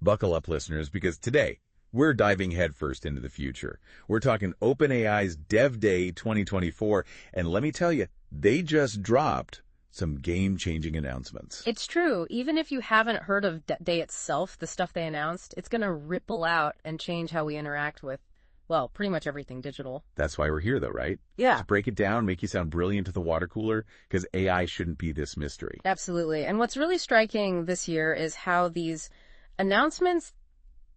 Buckle up, listeners, because today we're diving headfirst into the future. We're talking OpenAI's DevDay 2024, and let me tell you, they just dropped some game-changing announcements. It's true. Even if you haven't heard of Day itself, the stuff they announced, it's going to ripple out and change how we interact with, well, pretty much everything digital. That's why we're here, though, right? Yeah. To break it down, make you sound brilliant to the water cooler, because AI shouldn't be this mystery. Absolutely. And what's really striking this year is how these announcements,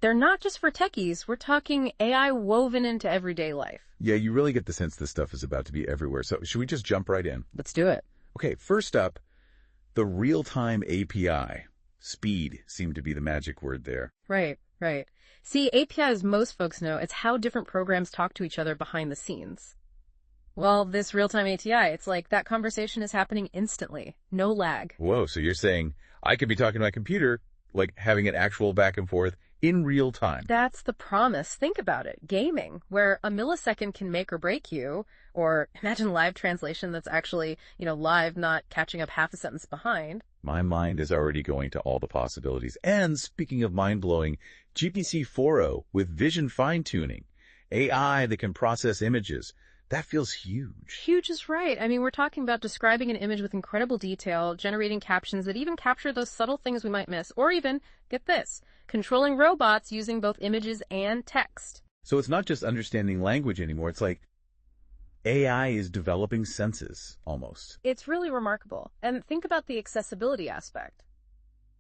they're not just for techies. We're talking AI woven into everyday life. Yeah, you really get the sense this stuff is about to be everywhere. So should we just jump right in? Let's do it. Okay, first up, the Realtime API. Speed seemed to be the magic word there. Right. See, API, as most folks know, it's how different programs talk to each other behind the scenes. Well, this real-time API, it's like that conversation is happening instantly. No lag. Whoa, so you're saying I could be talking to my computer, like having an actual back and forth in real time. That's the promise. Think about it. Gaming, where a millisecond can make or break you, or imagine live translation that's actually, live, not catching up half a sentence behind. My mind is already going to all the possibilities. And speaking of mind-blowing, GPT 4o with vision fine-tuning, AI that can process images. That feels huge. Huge is right. I mean, we're talking about describing an image with incredible detail, generating captions that even capture those subtle things we might miss, or even, get this, controlling robots using both images and text. So it's not just understanding language anymore. It's like AI is developing senses, almost. It's really remarkable. And think about the accessibility aspect.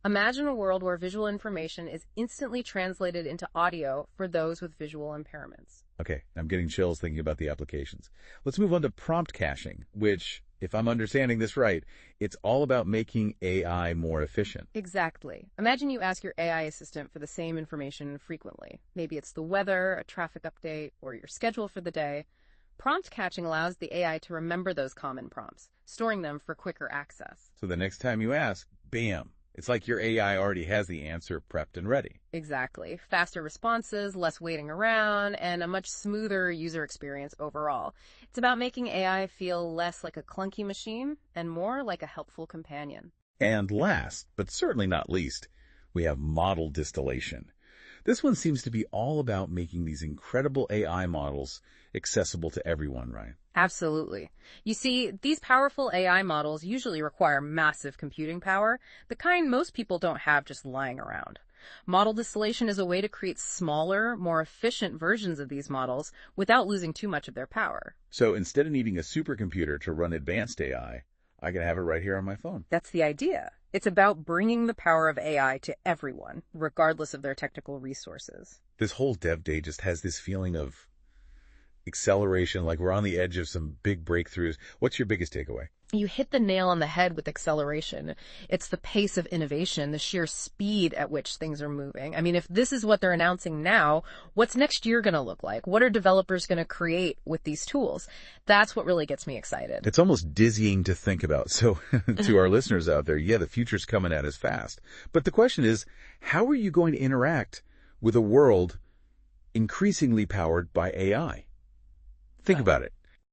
Imagine a world where visual information is instantly translated into audio for those with visual impairments. Okay, I'm getting chills thinking about the applications. Let's move on to prompt caching, which, if I'm understanding this right, it's all about making AI more efficient. Exactly. Imagine you ask your AI assistant for the same information frequently. Maybe it's the weather, a traffic update, or your schedule for the day. Prompt caching allows the AI to remember those common prompts, storing them for quicker access. So the next time you ask, bam! It's like your AI already has the answer prepped and ready. Exactly. Faster responses, less waiting around, and a much smoother user experience overall. It's about making AI feel less like a clunky machine and more like a helpful companion. And last, but certainly not least, we have model distillation. This one seems to be all about making these incredible AI models accessible to everyone, right? Absolutely. You see, these powerful AI models usually require massive computing power, the kind most people don't have just lying around. Model distillation is a way to create smaller, more efficient versions of these models without losing too much of their power. So instead of needing a supercomputer to run advanced AI, I can have it right here on my phone. That's the idea. It's about bringing the power of AI to everyone, regardless of their technical resources. This whole dev day just has this feeling of acceleration, like we're on the edge of some big breakthroughs. What's your biggest takeaway? You hit the nail on the head with acceleration. It's the pace of innovation, the sheer speed at which things are moving. I mean, if this is what they're announcing now, what's next year going to look like? What are developers going to create with these tools? That's what really gets me excited. It's almost dizzying to think about. So to our listeners out there, yeah, the future's coming at us fast. But the question is, how are you going to interact with a world increasingly powered by AI? Think about it.